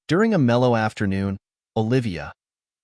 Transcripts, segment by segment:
During a mellow afternoon, Olivia,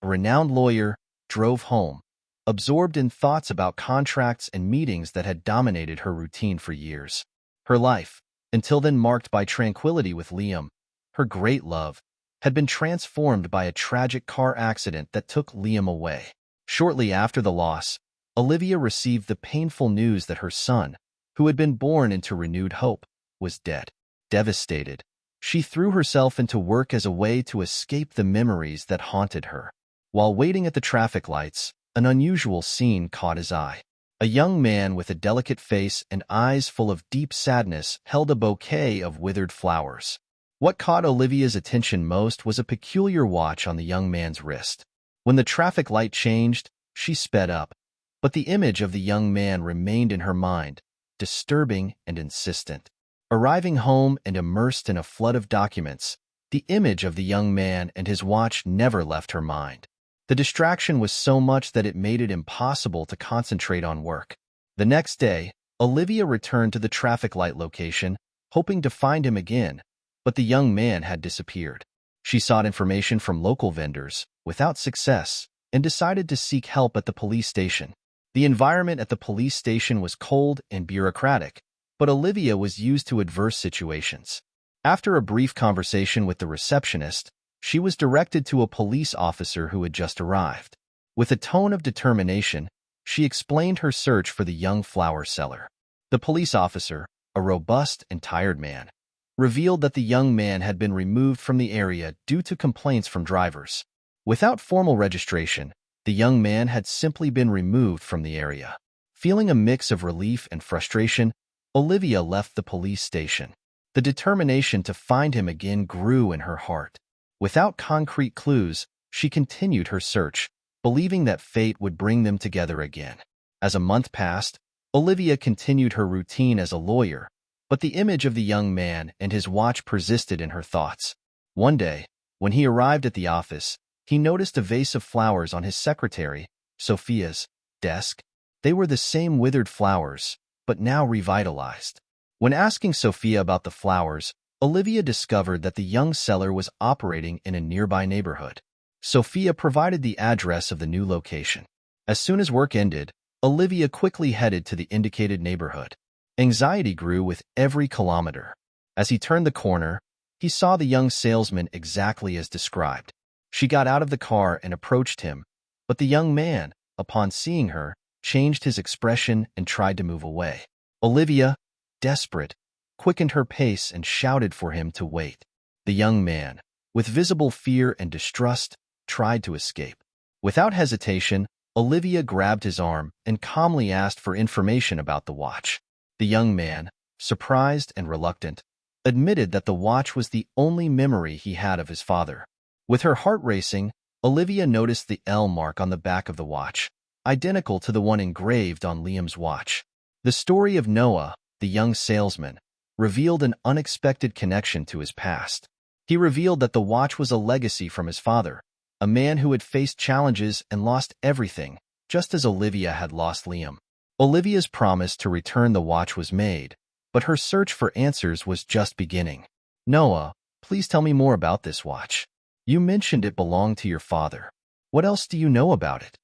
a renowned lawyer, drove home, absorbed in thoughts about contracts and meetings that had dominated her routine for years. Her life, until then marked by tranquility with Liam, her great love, had been transformed by a tragic car accident that took Liam away. Shortly after the loss, Olivia received the painful news that her son, who had been born into renewed hope, was dead. Devastated, she threw herself into work as a way to escape the memories that haunted her. While waiting at the traffic lights, an unusual scene caught his eye. A young man with a delicate face and eyes full of deep sadness held a bouquet of withered flowers. What caught Olivia's attention most was a peculiar watch on the young man's wrist. When the traffic light changed, she sped up, but the image of the young man remained in her mind, disturbing and insistent. Arriving home and immersed in a flood of documents, the image of the young man and his watch never left her mind. The distraction was so much that it made it impossible to concentrate on work. The next day, Olivia returned to the traffic light location, hoping to find him again, but the young man had disappeared. She sought information from local vendors, without success, and decided to seek help at the police station. The environment at the police station was cold and bureaucratic, but Olivia was used to adverse situations. After a brief conversation with the receptionist, she was directed to a police officer who had just arrived. With a tone of determination, she explained her search for the young flower seller. The police officer, a robust and tired man, revealed that the young man had been removed from the area due to complaints from drivers. Without formal registration, the young man had simply been removed from the area. Feeling a mix of relief and frustration, Olivia left the police station. The determination to find him again grew in her heart. Without concrete clues, she continued her search, believing that fate would bring them together again. As a month passed, Olivia continued her routine as a lawyer, but the image of the young man and his watch persisted in her thoughts. One day, when he arrived at the office, he noticed a vase of flowers on his secretary, Sophia's, desk. They were the same withered flowers, but now revitalized. When asking Sophia about the flowers, Olivia discovered that the young seller was operating in a nearby neighborhood. Sophia provided the address of the new location. As soon as work ended, Olivia quickly headed to the indicated neighborhood. Anxiety grew with every kilometer. As he turned the corner, he saw the young salesman exactly as described. She got out of the car and approached him, but the young man, upon seeing her, changed his expression and tried to move away. Olivia, desperate, quickened her pace and shouted for him to wait. The young man, with visible fear and distrust, tried to escape. Without hesitation, Olivia grabbed his arm and calmly asked for information about the watch. The young man, surprised and reluctant, admitted that the watch was the only memory he had of his father. With her heart racing, Olivia noticed the L mark on the back of the watch, identical to the one engraved on Liam's watch. The story of Noah, the young salesman, revealed an unexpected connection to his past. He revealed that the watch was a legacy from his father, a man who had faced challenges and lost everything, just as Olivia had lost Liam. Olivia's promise to return the watch was made, but her search for answers was just beginning. Noah, please tell me more about this watch. You mentioned it belonged to your father. What else do you know about it?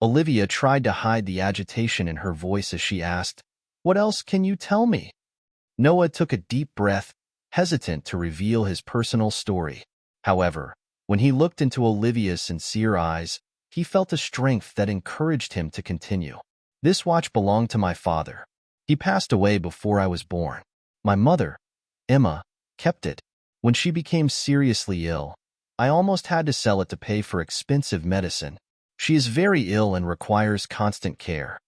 Olivia tried to hide the agitation in her voice as she asked, "What else can you tell me?" Noah took a deep breath, hesitant to reveal his personal story. However, when he looked into Olivia's sincere eyes, he felt a strength that encouraged him to continue. This watch belonged to my father. He passed away before I was born. My mother, Emma, kept it. When she became seriously ill, I almost had to sell it to pay for expensive medicine. She is very ill and requires constant care.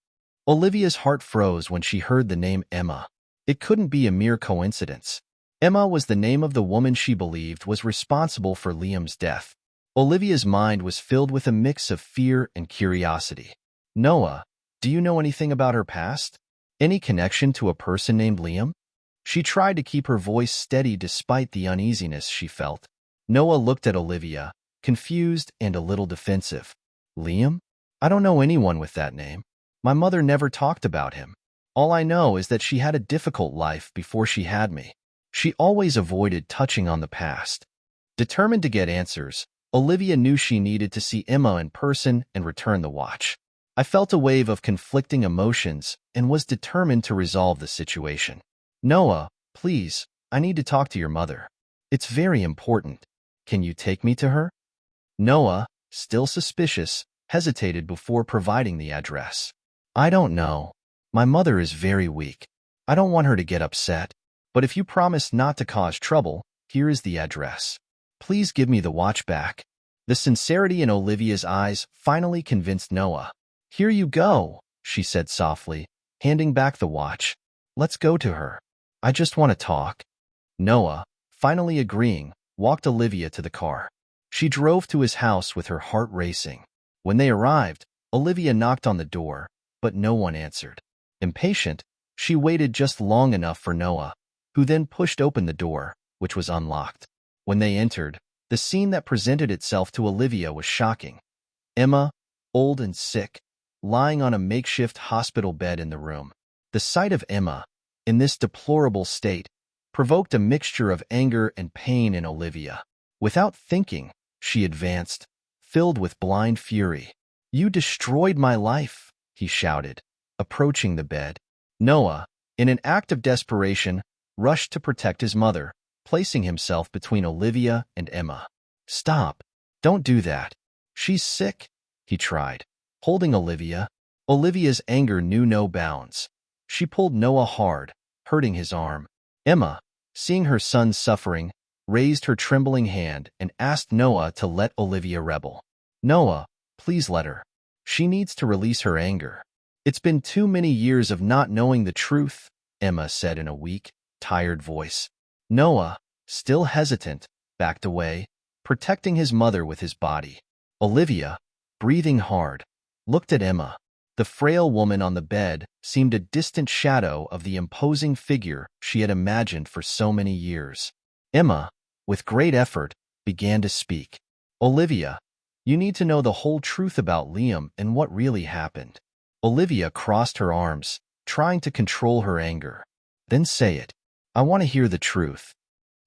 Olivia's heart froze when she heard the name Emma. It couldn't be a mere coincidence. Emma was the name of the woman she believed was responsible for Liam's death. Olivia's mind was filled with a mix of fear and curiosity. Noah, do you know anything about her past? Any connection to a person named Liam? She tried to keep her voice steady despite the uneasiness she felt. Noah looked at Olivia, confused and a little defensive. Liam? I don't know anyone with that name. My mother never talked about him. All I know is that she had a difficult life before she had me. She always avoided touching on the past. Determined to get answers, Olivia knew she needed to see Emma in person and return the watch. I felt a wave of conflicting emotions and was determined to resolve the situation. Noah, please, I need to talk to your mother. It's very important. Can you take me to her? Noah, still suspicious, hesitated before providing the address. I don't know. My mother is very weak. I don't want her to get upset. But if you promise not to cause trouble, here is the address. Please give me the watch back. The sincerity in Olivia's eyes finally convinced Noah. Here you go, she said softly, handing back the watch. Let's go to her. I just want to talk. Noah, finally agreeing, walked Olivia to the car. She drove to his house with her heart racing. When they arrived, Olivia knocked on the door, but no one answered. Impatient, she waited just long enough for Noah, who then pushed open the door, which was unlocked. When they entered, the scene that presented itself to Olivia was shocking. Emma, old and sick, lying on a makeshift hospital bed in the room. The sight of Emma, in this deplorable state, provoked a mixture of anger and pain in Olivia. Without thinking, she advanced, filled with blind fury. You destroyed my life, he shouted, approaching the bed. Noah, in an act of desperation, rushed to protect his mother, placing himself between Olivia and Emma. Stop. Don't do that. She's sick, he tried, holding Olivia. Olivia's anger knew no bounds. She pulled Noah hard, hurting his arm. Emma, seeing her son suffering, raised her trembling hand and asked Noah to let Olivia rebel. Noah, please let her. She needs to release her anger. It's been too many years of not knowing the truth, Emma said in a weak, tired voice. Noah, still hesitant, backed away, protecting his mother with his body. Olivia, breathing hard, looked at Emma. The frail woman on the bed seemed a distant shadow of the imposing figure she had imagined for so many years. Emma, with great effort, began to speak. Olivia, you need to know the whole truth about Liam and what really happened. Olivia crossed her arms, trying to control her anger. Then say it. I want to hear the truth.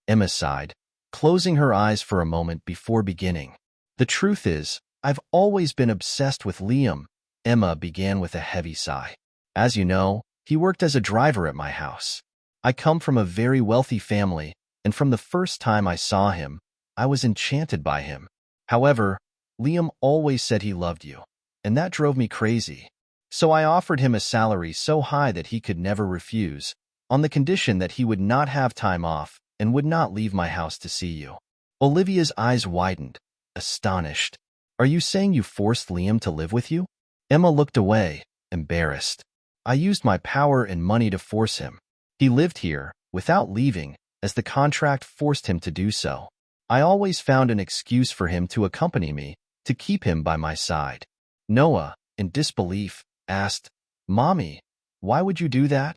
Emma sighed, closing her eyes for a moment before beginning. The truth is, I've always been obsessed with Liam, Emma began with a heavy sigh. As you know, he worked as a driver at my house. I come from a very wealthy family, and from the first time I saw him, I was enchanted by him. However, Liam always said he loved you, and that drove me crazy. So I offered him a salary so high that he could never refuse, on the condition that he would not have time off and would not leave my house to see you. Olivia's eyes widened, astonished. Are you saying you forced Liam to live with you? Emma looked away, embarrassed. I used my power and money to force him. He lived here, without leaving, as the contract forced him to do so. I always found an excuse for him to accompany me, to keep him by my side. Noah, in disbelief, asked, Mommy, why would you do that?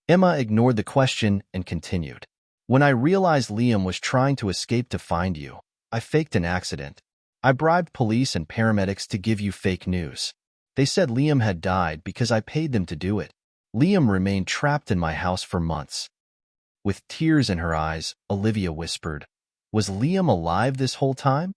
Emma ignored the question and continued. When I realized Liam was trying to escape to find you, I faked an accident. I bribed police and paramedics to give you fake news. They said Liam had died because I paid them to do it. Liam remained trapped in my house for months. With tears in her eyes, Olivia whispered, Was Liam alive this whole time?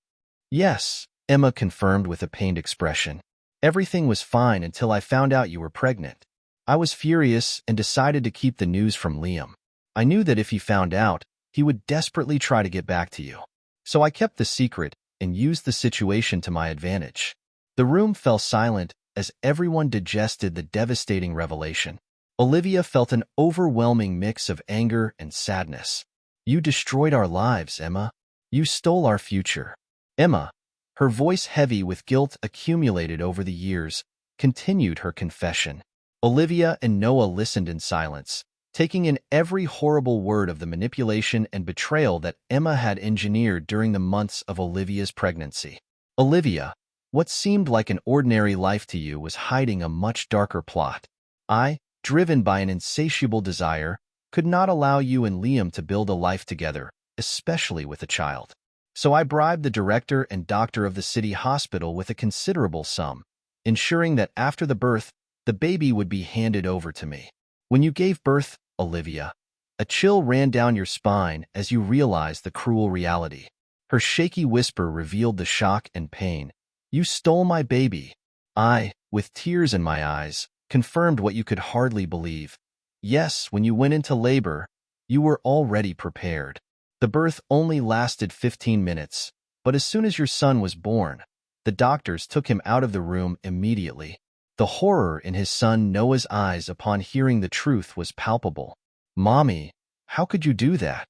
Yes, Emma confirmed with a pained expression. Everything was fine until I found out you were pregnant. I was furious and decided to keep the news from Liam. I knew that if he found out, he would desperately try to get back to you. So I kept the secret and used the situation to my advantage. The room fell silent as everyone digested the devastating revelation. Olivia felt an overwhelming mix of anger and sadness. You destroyed our lives, Emma. You stole our future. Emma, her voice heavy with guilt accumulated over the years, continued her confession. Olivia and Noah listened in silence, taking in every horrible word of the manipulation and betrayal that Emma had engineered during the months of Olivia's pregnancy. Olivia, what seemed like an ordinary life to you was hiding a much darker plot. I, driven by an insatiable desire, could not allow you and Liam to build a life together, especially with a child. So I bribed the director and doctor of the city hospital with a considerable sum, ensuring that after the birth, the baby would be handed over to me. When you gave birth, Olivia, a chill ran down your spine as you realized the cruel reality. Her shaky whisper revealed the shock and pain. "You stole my baby." I, with tears in my eyes, confirmed what you could hardly believe. "Yes, when you went into labor, you were already prepared. The birth only lasted 15 minutes, but as soon as your son was born, the doctors took him out of the room immediately." The horror in his son Noah's eyes upon hearing the truth was palpable. "Mommy, how could you do that?"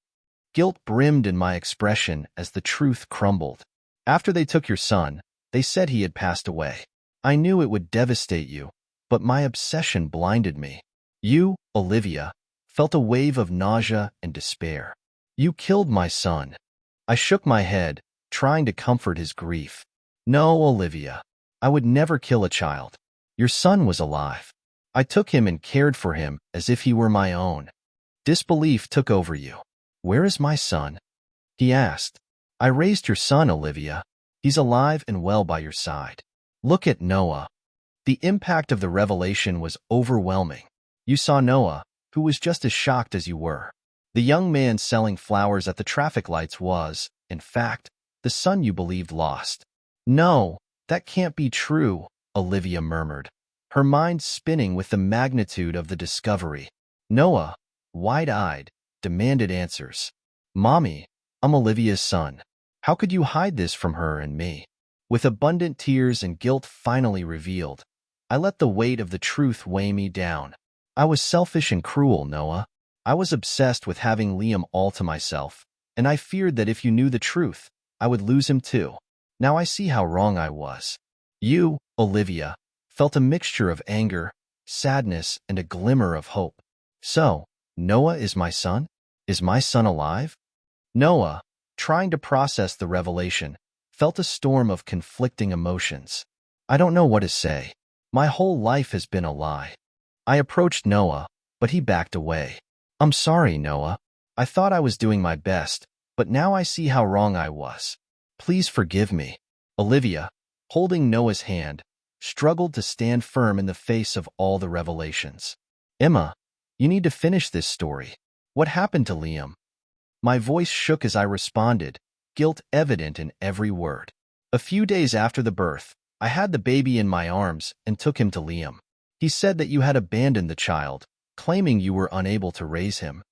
Guilt brimmed in my expression as the truth crumbled. "After they took your son, they said he had passed away. I knew it would devastate you, but my obsession blinded me. You, Olivia, felt a wave of nausea and despair. You killed my son." I shook my head, trying to comfort his grief. "No, Olivia, I would never kill a child. Your son was alive. I took him and cared for him as if he were my own." Disbelief took over you. "Where is my son?" he asked. "I raised your son, Olivia. He's alive and well by your side. Look at Noah." The impact of the revelation was overwhelming. You saw Noah, who was just as shocked as you were. The young man selling flowers at the traffic lights was, in fact, the son you believed lost. "No, that can't be true," Olivia murmured, her mind spinning with the magnitude of the discovery. Noah, wide-eyed, demanded answers. "Mommy, I'm Olivia's son. How could you hide this from her and me?" With abundant tears and guilt finally revealed, I let the weight of the truth weigh me down. "I was selfish and cruel, Noah. I was obsessed with having Liam all to myself, and I feared that if you knew the truth, I would lose him too. Now I see how wrong I was." You, Olivia, felt a mixture of anger, sadness, and a glimmer of hope. "So, Noah is my son? Is my son alive?" Noah, trying to process the revelation, felt a storm of conflicting emotions. "I don't know what to say. My whole life has been a lie." I approached Noah, but he backed away. "I'm sorry, Noah. I thought I was doing my best, but now I see how wrong I was. Please forgive me." Olivia, holding Noah's hand, struggled to stand firm in the face of all the revelations. "Emma, you need to finish this story. What happened to Liam?" My voice shook as I responded, guilt evident in every word. "A few days after the birth, I had the baby in my arms and took him to Liam. He said that you had abandoned the child, claiming you were unable to raise him.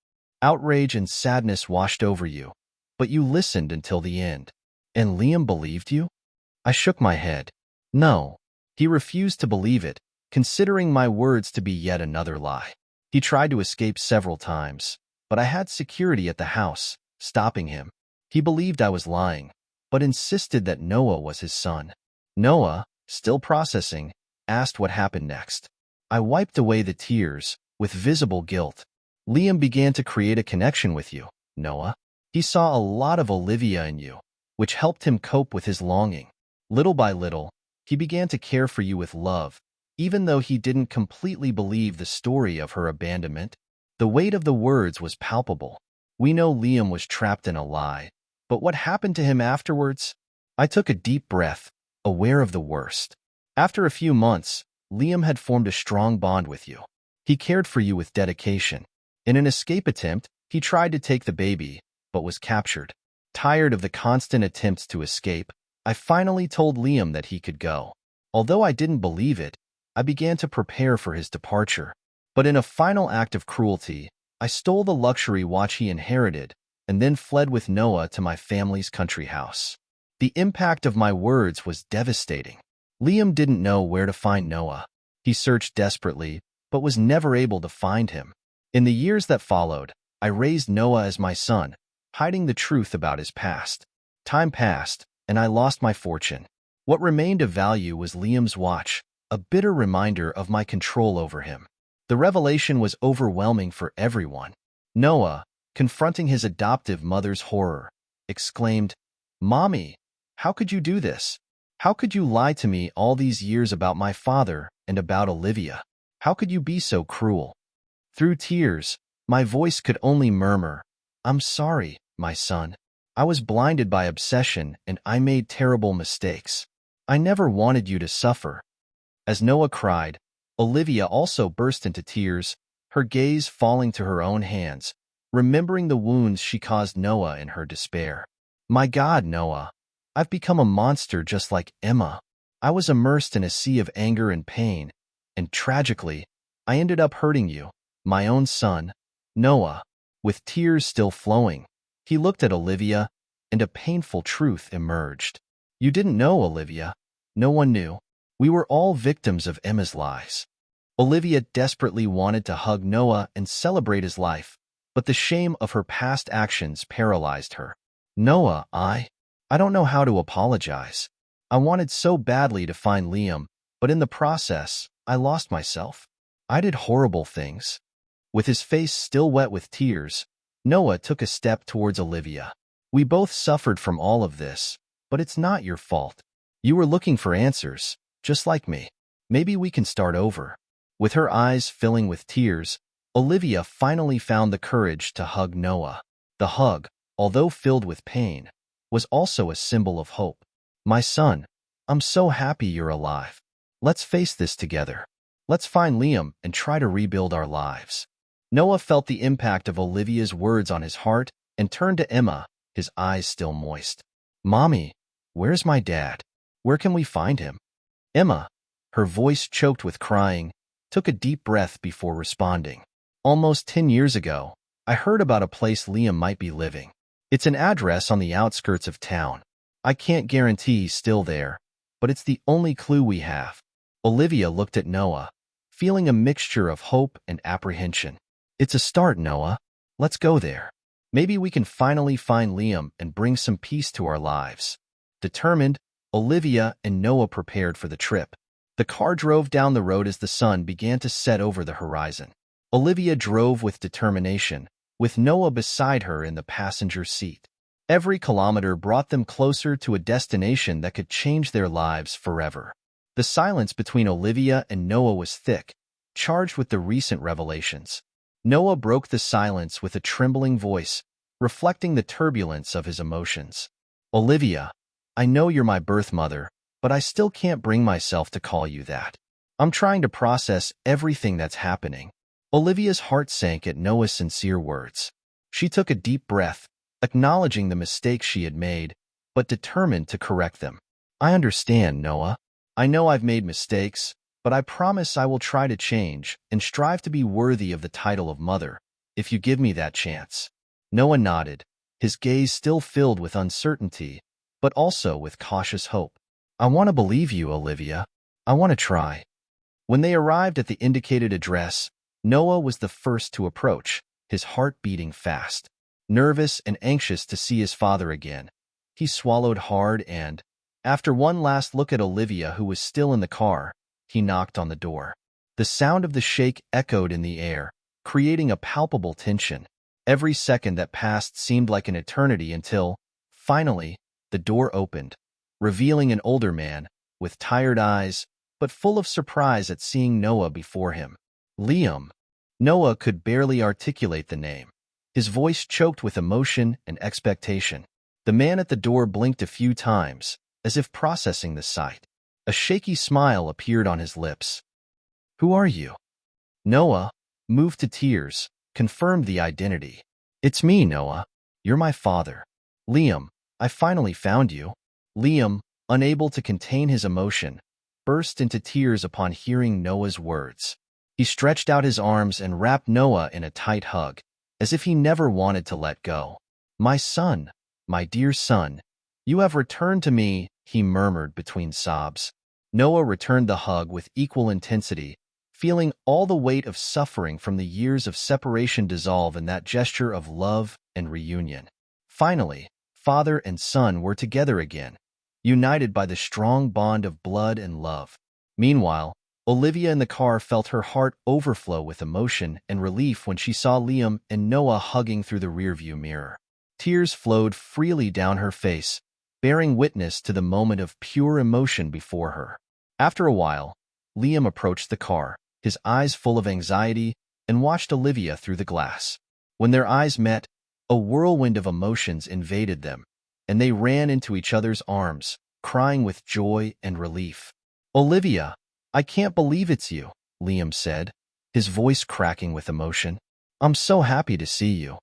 Outrage and sadness washed over you, but you listened until the end. And Liam believed you?" I shook my head. "No, he refused to believe it, considering my words to be yet another lie. He tried to escape several times, but I had security at the house, stopping him. He believed I was lying, but insisted that Noah was his son." Noah, still processing, asked what happened next. I wiped away the tears, with visible guilt. "Liam began to create a connection with you, Noah. He saw a lot of Olivia in you, which helped him cope with his longing. Little by little, he began to care for you with love, even though he didn't completely believe the story of her abandonment." The weight of the words was palpable. We know Liam was trapped in a lie, but what happened to him afterwards? I took a deep breath, aware of the worst. After a few months, Liam had formed a strong bond with you. He cared for you with dedication. In an escape attempt, he tried to take the baby, but was captured. Tired of the constant attempts to escape, I finally told Liam that he could go. Although I didn't believe it, I began to prepare for his departure. But in a final act of cruelty, I stole the luxury watch he inherited and then fled with Noah to my family's country house. The impact of my words was devastating. Liam didn't know where to find Noah. He searched desperately, but was never able to find him. In the years that followed, I raised Noah as my son, hiding the truth about his past. Time passed, and I lost my fortune. What remained of value was Liam's watch, a bitter reminder of my control over him. The revelation was overwhelming for everyone. Noah, confronting his adoptive mother's horror, exclaimed, "Mommy, how could you do this? How could you lie to me all these years about my father and about Olivia? How could you be so cruel?" Through tears, my voice could only murmur, "I'm sorry, my son. I was blinded by obsession and I made terrible mistakes. I never wanted you to suffer." As Noah cried, Olivia also burst into tears, her gaze falling to her own hands, remembering the wounds she caused Noah in her despair. My God, Noah. I've become a monster just like Emma. I was immersed in a sea of anger and pain, and tragically, I ended up hurting you, my own son, Noah. With tears still flowing, he looked at Olivia, and a painful truth emerged. You didn't know, Olivia. No one knew. We were all victims of Emma's lies. Olivia desperately wanted to hug Noah and celebrate his life, but the shame of her past actions paralyzed her. Noah, I don't know how to apologize. I wanted so badly to find Liam, but in the process, I lost myself. I did horrible things. With his face still wet with tears, Noah took a step towards Olivia. We both suffered from all of this, but it's not your fault. You were looking for answers, just like me. Maybe we can start over. With her eyes filling with tears, Olivia finally found the courage to hug Noah. The hug, although filled with pain, was also a symbol of hope. My son, I'm so happy you're alive. Let's face this together. Let's find Liam and try to rebuild our lives. Noah felt the impact of Olivia's words on his heart and turned to Emma, his eyes still moist. Mommy, where's my dad? Where can we find him? Emma, her voice choked with crying, took a deep breath before responding. Almost 10 years ago, I heard about a place Liam might be living. It's an address on the outskirts of town. I can't guarantee he's still there, but it's the only clue we have. Olivia looked at Noah, feeling a mixture of hope and apprehension. It's a start, Noah. Let's go there. Maybe we can finally find Liam and bring some peace to our lives. Determined, Olivia and Noah prepared for the trip. The car drove down the road as the sun began to set over the horizon. Olivia drove with determination, with Noah beside her in the passenger seat. Every kilometer brought them closer to a destination that could change their lives forever. The silence between Olivia and Noah was thick, charged with the recent revelations. Noah broke the silence with a trembling voice, reflecting the turbulence of his emotions. Olivia, I know you're my birth mother, but I still can't bring myself to call you that. I'm trying to process everything that's happening. Olivia's heart sank at Noah's sincere words. She took a deep breath, acknowledging the mistakes she had made, but determined to correct them. I understand, Noah. I know I've made mistakes, but I promise I will try to change and strive to be worthy of the title of mother, if you give me that chance. Noah nodded, his gaze still filled with uncertainty, but also with cautious hope. I want to believe you, Olivia. I want to try. When they arrived at the indicated address, Noah was the first to approach, his heart beating fast. Nervous and anxious to see his father again, he swallowed hard and, after one last look at Olivia who was still in the car, he knocked on the door. The sound of the shake echoed in the air, creating a palpable tension. Every second that passed seemed like an eternity until, finally, the door opened, revealing an older man, with tired eyes, but full of surprise at seeing Noah before him. Liam. Noah could barely articulate the name. His voice choked with emotion and expectation. The man at the door blinked a few times, as if processing the sight. A shaky smile appeared on his lips. Who are you? Noah, moved to tears, confirmed the identity. It's me, Noah. You're my father. Liam, I finally found you. Liam, unable to contain his emotion, burst into tears upon hearing Noah's words. He stretched out his arms and wrapped Noah in a tight hug, as if he never wanted to let go. My son, my dear son, you have returned to me, he murmured between sobs. Noah returned the hug with equal intensity, feeling all the weight of suffering from the years of separation dissolve in that gesture of love and reunion. Finally, father and son were together again, united by the strong bond of blood and love. Meanwhile, Olivia in the car felt her heart overflow with emotion and relief when she saw Liam and Noah hugging through the rearview mirror. Tears flowed freely down her face, bearing witness to the moment of pure emotion before her. After a while, Liam approached the car, his eyes full of anxiety, and watched Olivia through the glass. When their eyes met, a whirlwind of emotions invaded them, and they ran into each other's arms, crying with joy and relief. Olivia, I can't believe it's you, Liam said, his voice cracking with emotion. I'm so happy to see you.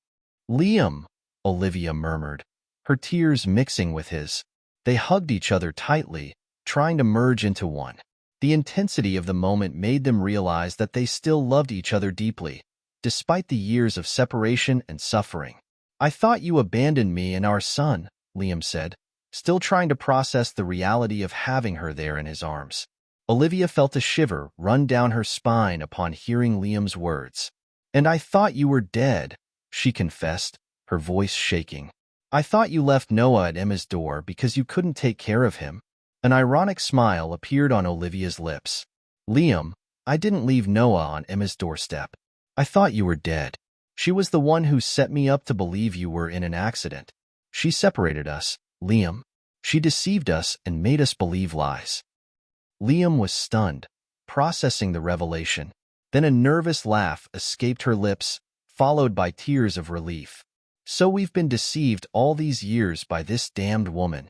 Liam, Olivia murmured, her tears mixing with his. They hugged each other tightly, trying to merge into one. The intensity of the moment made them realize that they still loved each other deeply, despite the years of separation and suffering. "I thought you abandoned me and our son," Liam said, still trying to process the reality of having her there in his arms. Olivia felt a shiver run down her spine upon hearing Liam's words. "And I thought you were dead," she confessed, her voice shaking. "I thought you left Noah at Emma's door because you couldn't take care of him." An ironic smile appeared on Olivia's lips. "Liam, I didn't leave Noah on Emma's doorstep. I thought you were dead. She was the one who set me up to believe you were in an accident. She separated us, Liam. She deceived us and made us believe lies." Liam was stunned, processing the revelation. Then a nervous laugh escaped her lips, followed by tears of relief. "So we've been deceived all these years by this damned woman."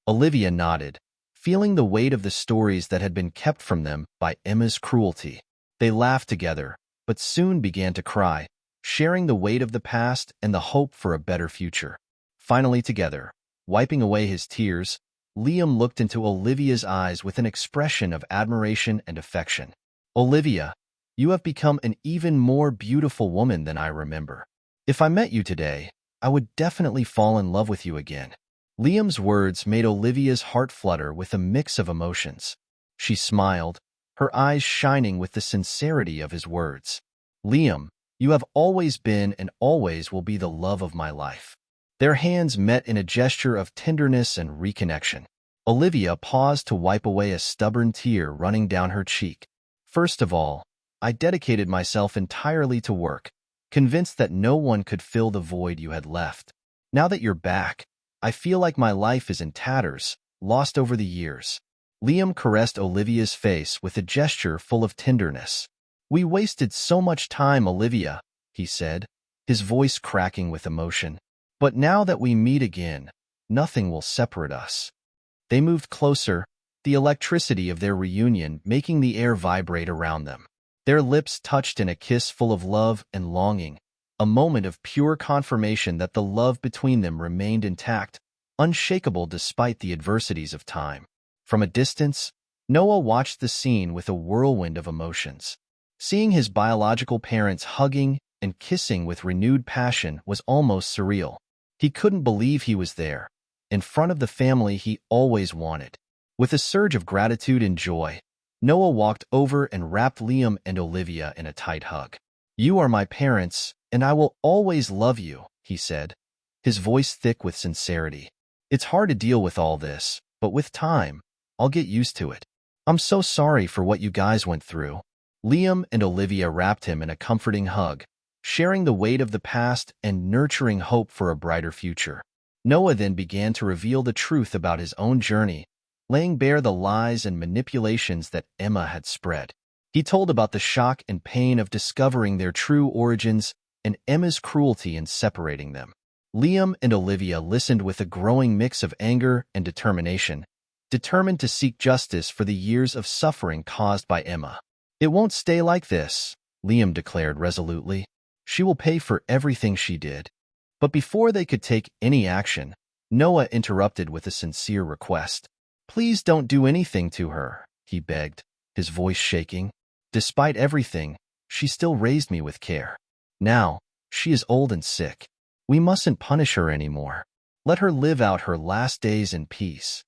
Olivia nodded, feeling the weight of the stories that had been kept from them by Emma's cruelty. They laughed together, but soon began to cry, sharing the weight of the past and the hope for a better future. Finally together, wiping away his tears, Liam looked into Olivia's eyes with an expression of admiration and affection. "Olivia, you have become an even more beautiful woman than I remember. If I met you today, I would definitely fall in love with you again." Liam's words made Olivia's heart flutter with a mix of emotions. She smiled, her eyes shining with the sincerity of his words. "Liam, you have always been and always will be the love of my life." Their hands met in a gesture of tenderness and reconnection. Olivia paused to wipe away a stubborn tear running down her cheek. "First of all, I dedicated myself entirely to work, convinced that no one could fill the void you had left. Now that you're back, I feel like my life is in tatters, lost over the years." Liam caressed Olivia's face with a gesture full of tenderness. "We wasted so much time, Olivia," he said, his voice cracking with emotion. "But now that we meet again, nothing will separate us." They moved closer, the electricity of their reunion making the air vibrate around them. Their lips touched in a kiss full of love and longing, a moment of pure confirmation that the love between them remained intact, unshakable despite the adversities of time. From a distance, Noah watched the scene with a whirlwind of emotions. Seeing his biological parents hugging and kissing with renewed passion was almost surreal. He couldn't believe he was there, in front of the family he always wanted. With a surge of gratitude and joy, Noah walked over and wrapped Liam and Olivia in a tight hug. "You are my parents, and I will always love you," he said, his voice thick with sincerity. "It's hard to deal with all this, but with time, I'll get used to it. I'm so sorry for what you guys went through." Liam and Olivia wrapped him in a comforting hug, sharing the weight of the past and nurturing hope for a brighter future. Noah then began to reveal the truth about his own journey, laying bare the lies and manipulations that Emma had spread. He told about the shock and pain of discovering their true origins and Emma's cruelty in separating them. Liam and Olivia listened with a growing mix of anger and determination, determined to seek justice for the years of suffering caused by Emma. "It won't stay like this," Liam declared resolutely. "She will pay for everything she did." But before they could take any action, Noah interrupted with a sincere request. "Please don't do anything to her," he begged, his voice shaking. "Despite everything, she still raised me with care. Now, she is old and sick. We mustn't punish her anymore. Let her live out her last days in peace."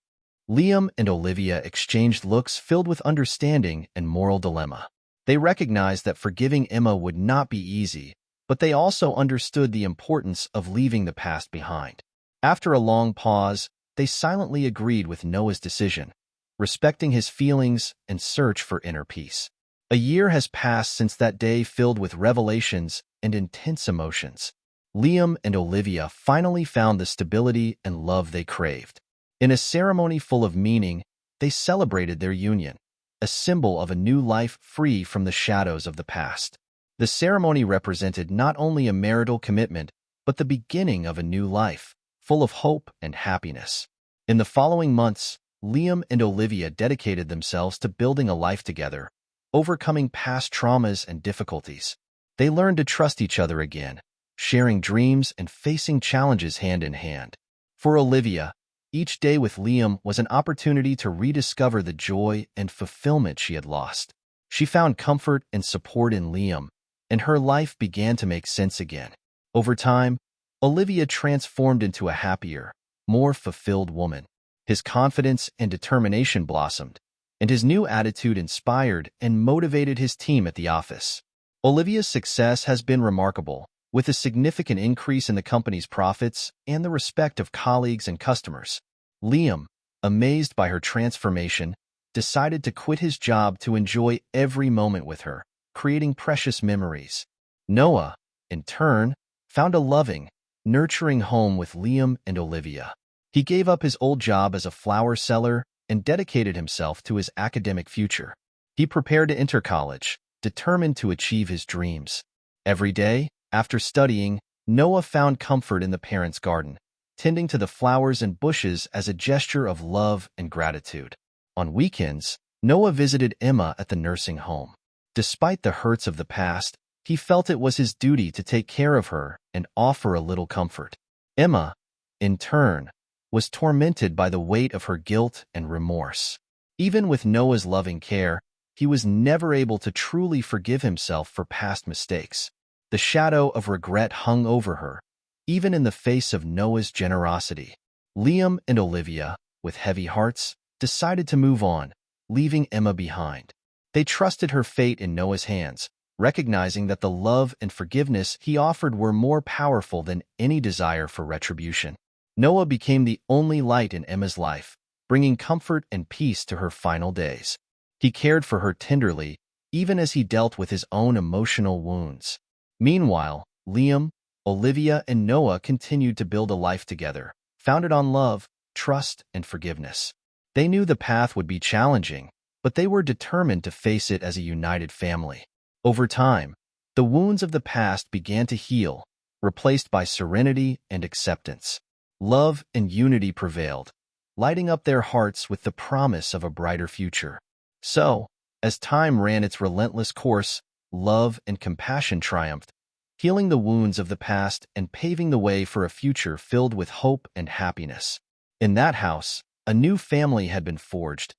Liam and Olivia exchanged looks filled with understanding and moral dilemma. They recognized that forgiving Emma would not be easy, but they also understood the importance of leaving the past behind. After a long pause, they silently agreed with Noah's decision, respecting his feelings and search for inner peace. A year has passed since that day filled with revelations and intense emotions. Liam and Olivia finally found the stability and love they craved. In a ceremony full of meaning, they celebrated their union, a symbol of a new life free from the shadows of the past. The ceremony represented not only a marital commitment, but the beginning of a new life, full of hope and happiness. In the following months, Liam and Olivia dedicated themselves to building a life together, overcoming past traumas and difficulties. They learned to trust each other again, sharing dreams and facing challenges hand in hand. For Olivia, each day with Liam was an opportunity to rediscover the joy and fulfillment she had lost. She found comfort and support in Liam, and her life began to make sense again. Over time, Olivia transformed into a happier, more fulfilled woman. His confidence and determination blossomed, and his new attitude inspired and motivated his team at the office. Olivia's success has been remarkable, with a significant increase in the company's profits and the respect of colleagues and customers. Liam, amazed by her transformation, decided to quit his job to enjoy every moment with her, creating precious memories. Noah, in turn, found a loving, nurturing home with Liam and Olivia. He gave up his old job as a flower seller and dedicated himself to his academic future. He prepared to enter college, determined to achieve his dreams. Every day, after studying, Noah found comfort in the parents' garden, tending to the flowers and bushes as a gesture of love and gratitude. On weekends, Noah visited Emma at the nursing home. Despite the hurts of the past, he felt it was his duty to take care of her and offer a little comfort. Emma, in turn, was tormented by the weight of her guilt and remorse. Even with Noah's loving care, he was never able to truly forgive himself for past mistakes. The shadow of regret hung over her, even in the face of Noah's generosity. Liam and Olivia, with heavy hearts, decided to move on, leaving Emma behind. They trusted her fate in Noah's hands, recognizing that the love and forgiveness he offered were more powerful than any desire for retribution. Noah became the only light in Emma's life, bringing comfort and peace to her final days. He cared for her tenderly, even as he dealt with his own emotional wounds. Meanwhile, Liam, Olivia, and Noah continued to build a life together, founded on love, trust, and forgiveness. They knew the path would be challenging, but they were determined to face it as a united family. Over time, the wounds of the past began to heal, replaced by serenity and acceptance. Love and unity prevailed, lighting up their hearts with the promise of a brighter future. So, as time ran its relentless course, love and compassion triumphed, healing the wounds of the past and paving the way for a future filled with hope and happiness. In that house, a new family had been forged,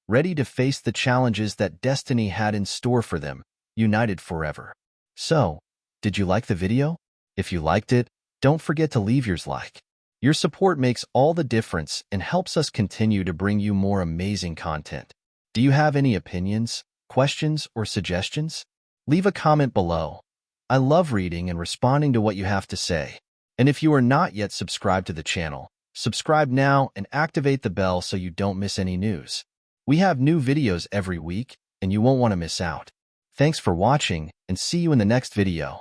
ready to face the challenges that destiny had in store for them, united forever. So, did you like the video? If you liked it, don't forget to leave yours like. Your support makes all the difference and helps us continue to bring you more amazing content. Do you have any opinions, questions, or suggestions? Leave a comment below. I love reading and responding to what you have to say. And if you are not yet subscribed to the channel, subscribe now and activate the bell so you don't miss any news. We have new videos every week, and you won't want to miss out. Thanks for watching, and see you in the next video.